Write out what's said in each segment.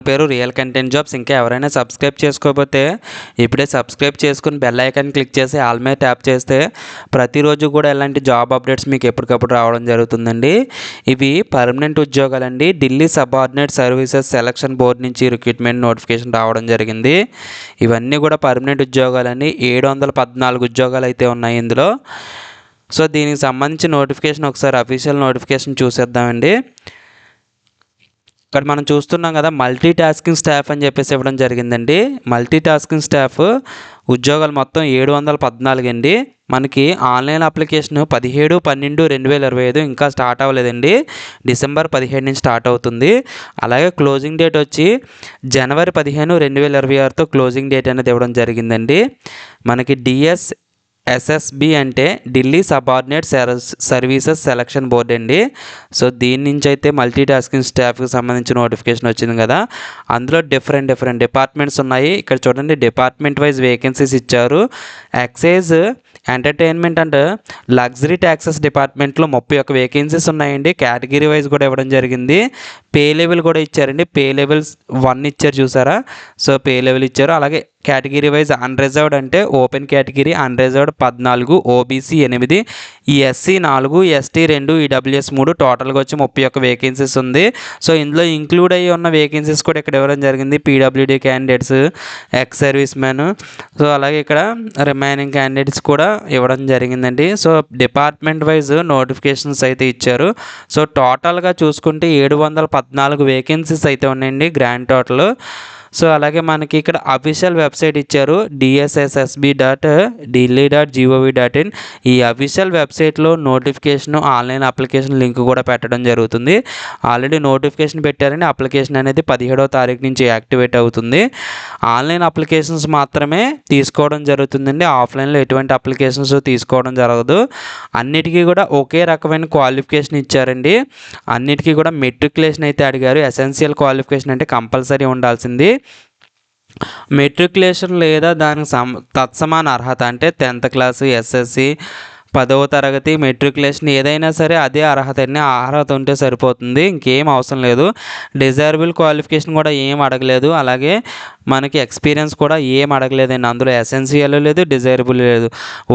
పేరు real content jobs. ఇంకా ఎవరైనా సబ్స్క్రైబ్ చేసుకోకపోతే ఇప్పుడే సబ్స్క్రైబ్ చేసుకుని బెల్ ఐకాన్ క్లిక్ చేసి ఆల్ మీద ట్యాప్ చేస్తే ప్రతిరోజు కూడా ఇలాంటి జాబ్ అప్డేట్స్ మీకు ఎప్పటికప్పుడు రావడం జరుగుతుందండి. ఇవి పర్మనెంట్ ఉద్యోగాలండి. Delhi subordinate services selection board నుంచి రిక్రూట్మెంట్ నోటిఫికేషన్ రావడం జరిగింది. ఇవన్నీ కూడా పర్మనెంట్ ఉద్యోగాలండి. 714 ఉద్యోగాలు అయితే ఉన్నాయి ఇందులో. సో దీనికి సంబంధించి నోటిఫికేషన్ ఒకసారి అఫీషియల్ నోటిఫికేషన్ చూసేద్దామండి. ఇక్కడ మనం చూస్తున్నాం కదా, మల్టీ టాస్కింగ్ స్టాఫ్ అని చెప్పేసి ఇవ్వడం జరిగిందండి. మల్టీ టాస్కింగ్ స్టాఫ్ ఉద్యోగాలు మొత్తం 714 అండి. మనకి ఆన్లైన్ అప్లికేషన్ 17/12/2025 ఇంకా స్టార్ట్ అవ్వలేదండి. డిసెంబర్ 17 నుంచి స్టార్ట్ అవుతుంది. అలాగే క్లోజింగ్ డేట్ వచ్చి జనవరి 15, 2026తో క్లోజింగ్ డేట్ అనేది ఇవ్వడం జరిగిందండి. మనకి DSSB అంటే Delhi subordinate services selection board అండి. సో దీని నుంచి అయితే మల్టీ టాస్కింగ్ స్టాఫ్కి సంబంధించిన నోటిఫికేషన్ వచ్చింది కదా. అందులో డిఫరెంట్ డిపార్ట్మెంట్స్ ఉన్నాయి. ఇక్కడ చూడండి, డిపార్ట్మెంట్ వైజ్ వేకెన్సీస్ ఇచ్చారు. Excise, entertainment and luxury taxes డిపార్ట్మెంట్లో 31 వేకెన్సీస్ ఉన్నాయండి. కేటగిరీ వైజ్ కూడా ఇవ్వడం జరిగింది. పే లెవెల్ కూడా ఇచ్చారండి. పే లెవెల్స్ 1 ఇచ్చారు, చూసారా. సో పే లెవెల్ ఇచ్చారు. అలాగే కేటగిరీ వైజ్ అన్రిజర్వ్డ్ అంటే open category unreserved 14, OBC 8, SC 4, ST 2, EWS 3, టోటల్గా వచ్చి 31 వేకెన్సీస్ ఉంది. సో ఇందులో ఇంక్లూడ్ అయ్యి ఉన్న వేకెన్సీస్ కూడా ఇక్కడ ఇవ్వడం జరిగింది. PWD candidates, ex service man, so అలాగే ఇక్కడ రిమైనింగ్ క్యాండిడేట్స్ కూడా ఇవ్వడం జరిగిందండి. సో డిపార్ట్మెంట్ వైజ్ నోటిఫికేషన్స్ అయితే ఇచ్చారు. సో టోటల్గా చూసుకుంటే 714 వేకెన్సీస్ అయితే ఉన్నాయండి, గ్రాండ్ టోటల్. సో అలాగే మనకి ఇక్కడ అఫీషియల్ వెబ్సైట్ ఇచ్చారు, dssb.delhi.gov.in. ఈ అఫీషియల్ వెబ్సైట్లో నోటిఫికేషన్, ఆన్లైన్ అప్లికేషన్ లింక్ కూడా పెట్టడం జరుగుతుంది. ఆల్రెడీ నోటిఫికేషన్ పెట్టారని అప్లికేషన్ అనేది 17వ తారీఖు నుంచి యాక్టివేట్ అవుతుంది. ఆన్లైన్ అప్లికేషన్స్ మాత్రమే తీసుకోవడం జరుగుతుందండి. ఆఫ్లైన్లో ఎటువంటి అప్లికేషన్స్ తీసుకోవడం జరగదు. అన్నిటికీ కూడా ఒకే రకమైన క్వాలిఫికేషన్ ఇచ్చారండి. అన్నిటికీ కూడా మెట్రికులేషన్ అయితే అడిగారు. ఎసెన్షియల్ క్వాలిఫికేషన్ అంటే కంపల్సరీ ఉండాల్సింది. మెట్రికులేషన్ లేదా దానికి తత్సమాన అర్హత అంటే 10th క్లాసు, ఎస్ఎస్సి, 10వ తరగతి, మెట్రికులేషన్ ఏదైనా సరే అదే అర్హత అండి. ఆ అర్హత ఉంటే సరిపోతుంది, ఇంకేం అవసరం లేదు. డిజైరబుల్ క్వాలిఫికేషన్ కూడా ఏం అడగలేదు. అలాగే మనకి ఎక్స్పీరియన్స్ కూడా ఏం అడగలేదండి. అందులో ఎసెన్షియల్ లేదు, డిజైరబుల్ లేదు.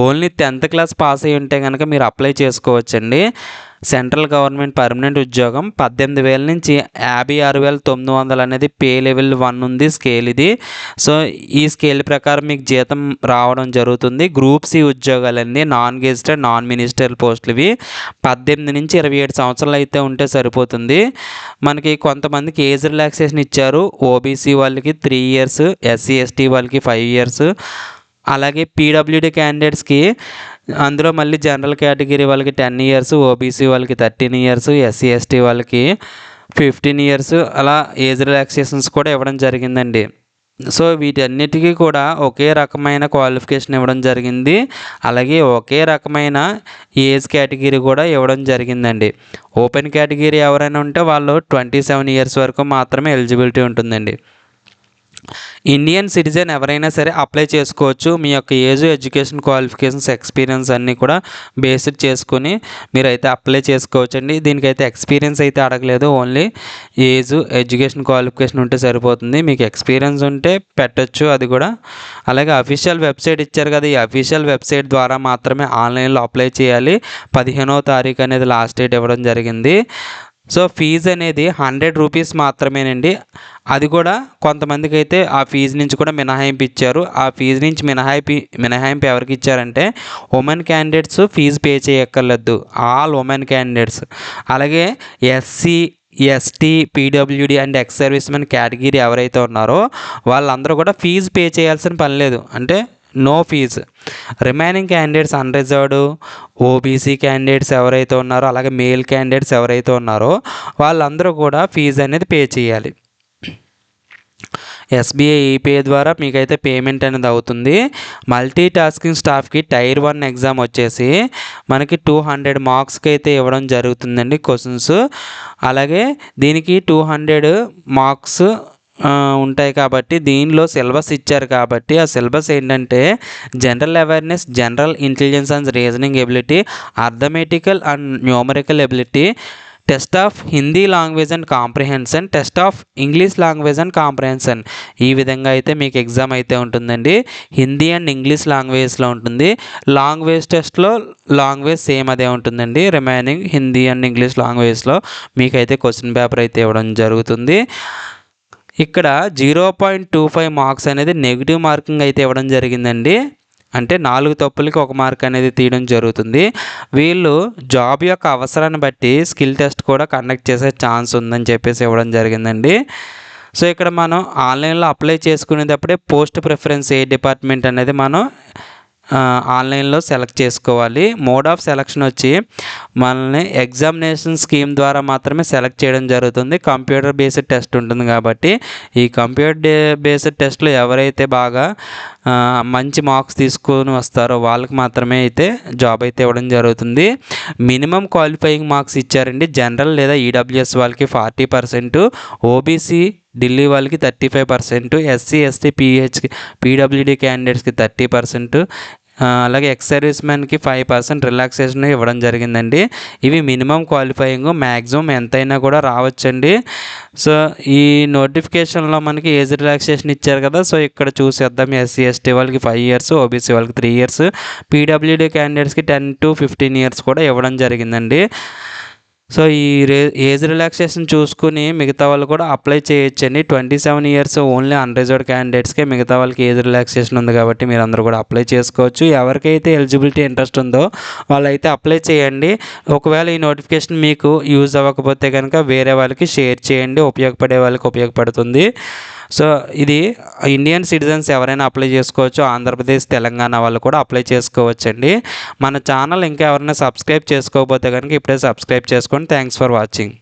ఓన్లీ 10th క్లాస్ పాస్ అయ్యి ఉంటే కనుక మీరు అప్లై చేసుకోవచ్చండి. సెంట్రల్ గవర్నమెంట్ పర్మనెంట్ ఉద్యోగం. 18,000 నుంచి 56,900 అనేది పే లెవెల్ 1 ఉంది, స్కేల్ ఇది. సో ఈ స్కేల్ ప్రకారం మీకు జీతం రావడం జరుగుతుంది. గ్రూప్ సి ఉద్యోగాలండి, నాన్ గెజిటెడ్, నాన్ మినిస్టరల్ పోస్టులు ఇవి. 18 నుంచి 27 సంవత్సరాలు అయితే ఉంటే సరిపోతుంది. మనకి కొంతమందికి ఏజ్ రిలాక్సేషన్ ఇచ్చారు. ఓబీసీ వాళ్ళకి 3 ఇయర్స్, ఎస్సీ ఎస్టీ వాళ్ళకి 5 ఇయర్స్, అలాగే పీడబ్ల్యూడీ క్యాండిడేట్స్కి అందులో మళ్ళీ జనరల్ కేటగిరీ వాళ్ళకి 10 ఇయర్స్, ఓబీసీ వాళ్ళకి 13 ఇయర్స్, ఎస్సీ ఎస్టీ వాళ్ళకి 15 ఇయర్స్, అలా ఏజ్ రిలాక్సేషన్స్ కూడా ఇవ్వడం జరిగిందండి. సో వీటన్నిటికీ కూడా ఒకే రకమైన క్వాలిఫికేషన్ ఇవ్వడం జరిగింది. అలాగే ఒకే రకమైన ఏజ్ కేటగిరీ కూడా ఇవ్వడం జరిగిందండి. ఓపెన్ కేటగిరీ ఎవరైనా ఉంటే వాళ్ళు 27 ఇయర్స్ వరకు మాత్రమే ఎలిజిబిలిటీ ఉంటుందండి. ఇండియన్ సిటిజన్ ఎవరైనా సరే అప్లై చేసుకోవచ్చు. మీ యొక్క ఏజ్, ఎడ్యుకేషన్ క్వాలిఫికేషన్స్, ఎక్స్పీరియన్స్ అన్నీ కూడా బేస్డ్ చేసుకుని మీరైతే అప్లై చేసుకోవచ్చండి. దీనికైతే ఎక్స్పీరియన్స్ అయితే అడగలేదు, ఓన్లీ ఏజ్, ఎడ్యుకేషన్ క్వాలిఫికేషన్ ఉంటే సరిపోతుంది. మీకు ఎక్స్పీరియన్స్ ఉంటే పెట్టచ్చు అది కూడా. అలాగే అఫీషియల్ వెబ్సైట్ ఇచ్చారు కదా, ఈ అఫీషియల్ వెబ్సైట్ ద్వారా మాత్రమే ఆన్లైన్లో అప్లై చేయాలి. 15వ తారీఖు అనేది లాస్ట్ డేట్ ఇవ్వడం జరిగింది. సో ఫీజు అనేది 100 రూపీస్ మాత్రమేనండి. అది కూడా కొంతమందికి అయితే ఆ ఫీజు నుంచి కూడా మినహాయింపు ఇచ్చారు. ఆ ఫీజు నుంచి మినహాయింపు ఎవరికి ఇచ్చారంటే ఉమెన్ క్యాండిడేట్స్ ఫీజు పే చేయక్కర్లేదు, ఆల్ ఉమెన్ క్యాండిడేట్స్. అలాగే SC, ST, PWD and ex service men category ఎవరైతే ఉన్నారో వాళ్ళందరూ కూడా ఫీజు పే చేయాల్సిన పని లేదు, అంటే no fee. Remaining candidates, unreserved, OBC candidates ఎవరైతే ఉన్నారో, అలాగే మేల్ క్యాండిడేట్స్ ఎవరైతే ఉన్నారో వాళ్ళందరూ కూడా ఫీజు అనేది పే చేయాలి. ఎస్బీఐ ఈపీఐ ద్వారా మీకైతే పేమెంట్ అనేది అవుతుంది. మల్టీ టాస్కింగ్ స్టాఫ్కి టైర్ 1 ఎగ్జామ్ వచ్చేసి మనకి 200 మార్క్స్కి అయితే ఇవ్వడం జరుగుతుందండి క్వశ్చన్స్. అలాగే దీనికి 200 మార్క్స్ ఉంటాయి కాబట్టి దీనిలో సిలబస్ ఇచ్చారు కాబట్టి ఆ సిలబస్ ఏంటంటే general awareness, general intelligence and reasoning ability, arithmetical and numerical ability, test of Hindi language and comprehension, test of English language and comprehension. ఈ విధంగా అయితే మీకు ఎగ్జామ్ అయితే ఉంటుందండి. హిందీ అండ్ ఇంగ్లీష్ లాంగ్వేజ్లో ఉంటుంది. లాంగ్వేజ్ టెస్ట్లో లాంగ్వేజ్ సేమ్ అదే ఉంటుందండి. రిమైనింగ్ హిందీ అండ్ ఇంగ్లీష్ లాంగ్వేజ్లో మీకైతే క్వశ్చన్ పేపర్ అయితే ఇవ్వడం జరుగుతుంది. ఇక్కడ 0.25 మార్క్స్ అనేది నెగిటివ్ మార్కింగ్ అయితే ఇవ్వడం జరిగిందండి. అంటే 4 తప్పులకి 1 మార్క్ అనేది తీయడం జరుగుతుంది. వీళ్ళు జాబ్ యొక్క అవసరాన్ని బట్టి స్కిల్ టెస్ట్ కూడా కండక్ట్ చేసే ఛాన్స్ ఉందని చెప్పేసి ఇవ్వడం జరిగిందండి. సో ఇక్కడ మనం ఆన్లైన్లో అప్లై చేసుకునేటప్పుడే పోస్ట్ ప్రిఫరెన్స్ ఏ డిపార్ట్మెంట్ అనేది మనం ఆన్లైన్లో సెలెక్ట్ చేసుకోవాలి. మోడ్ ఆఫ్ సెలక్షన్ వచ్చి మనల్ని ఎగ్జామినేషన్ స్కీమ్ ద్వారా మాత్రమే సెలెక్ట్ చేయడం జరుగుతుంది. కంప్యూటర్ బేస్డ్ టెస్ట్ ఉంటుంది కాబట్టి ఈ కంప్యూటర్ బేస్డ్ టెస్ట్లో ఎవరైతే బాగా మంచి మార్క్స్ తీసుకొని వస్తారో వాళ్ళకి మాత్రమే అయితే జాబ్ అయితే ఇవ్వడం జరుగుతుంది. మినిమం క్వాలిఫైయింగ్ మార్క్స్ ఇచ్చారండి. జనరల్ లేదా ఈడబ్ల్యూఎస్ వాళ్ళకి 40%, ఓబీసీ ఢిల్లీ వాళ్ళకి 35%, ఎస్సీ ఎస్టీ పీడబ్ల్యూడీ క్యాండిడేట్స్కి 30%, అలాగే ఎక్స్ సర్వీస్ మ్యాన్కి 5% రిలాక్సేషన్ ఇవ్వడం జరిగిందండి. ఇవి మినిమం క్వాలిఫైయింగ్, మ్యాక్సిమం ఎంతైనా కూడా రావచ్చండి. సో ఈ నోటిఫికేషన్లో మనకి ఏజ్ రిలాక్సేషన్ ఇచ్చారు కదా, సో ఇక్కడ చూసేద్దాం. ఎస్సీ ఎస్టీ వాళ్ళకి 5 years, ఓబీసీ వాళ్ళకి 3 years, పీడబ్ల్యూడీ క్యాండిడేట్స్కి 10 to 15 years కూడా ఇవ్వడం జరిగిందండి. సో ఈ ఏజ్ రిలాక్సేషన్ చూసుకుని మిగతా వాళ్ళు కూడా అప్లై చేయొచ్చండి. 27 years ఓన్లీ అన్రిజర్వ్డ్ క్యాండిడేట్స్కే, మిగతా వాళ్ళకి ఏజ్ రిలాక్సేషన్ ఉంది కాబట్టి మీరు అందరూ కూడా అప్లై చేసుకోవచ్చు. ఎవరికైతే ఎలిజిబిలిటీ ఇంట్రెస్ట్ ఉందో వాళ్ళైతే అప్లై చేయండి. ఒకవేళ ఈ నోటిఫికేషన్ మీకు యూజ్ అవ్వకపోతే కనుక వేరే వాళ్ళకి షేర్ చేయండి, ఉపయోగపడే వాళ్ళకి ఉపయోగపడుతుంది. సో ఇది ఇండియన్ సిటిజన్స్ ఎవరైనా అప్లై చేసుకోవచ్చు. ఆంధ్రప్రదేశ్, తెలంగాణ వాళ్ళు కూడా అప్లై చేసుకోవచ్చండి. మన ఛానల్ ఇంకా ఎవరైనా సబ్స్క్రైబ్ చేసుకోకపోతే కనుక ఇప్పుడే సబ్స్క్రైబ్ చేసుకోండి. Thanks for watching.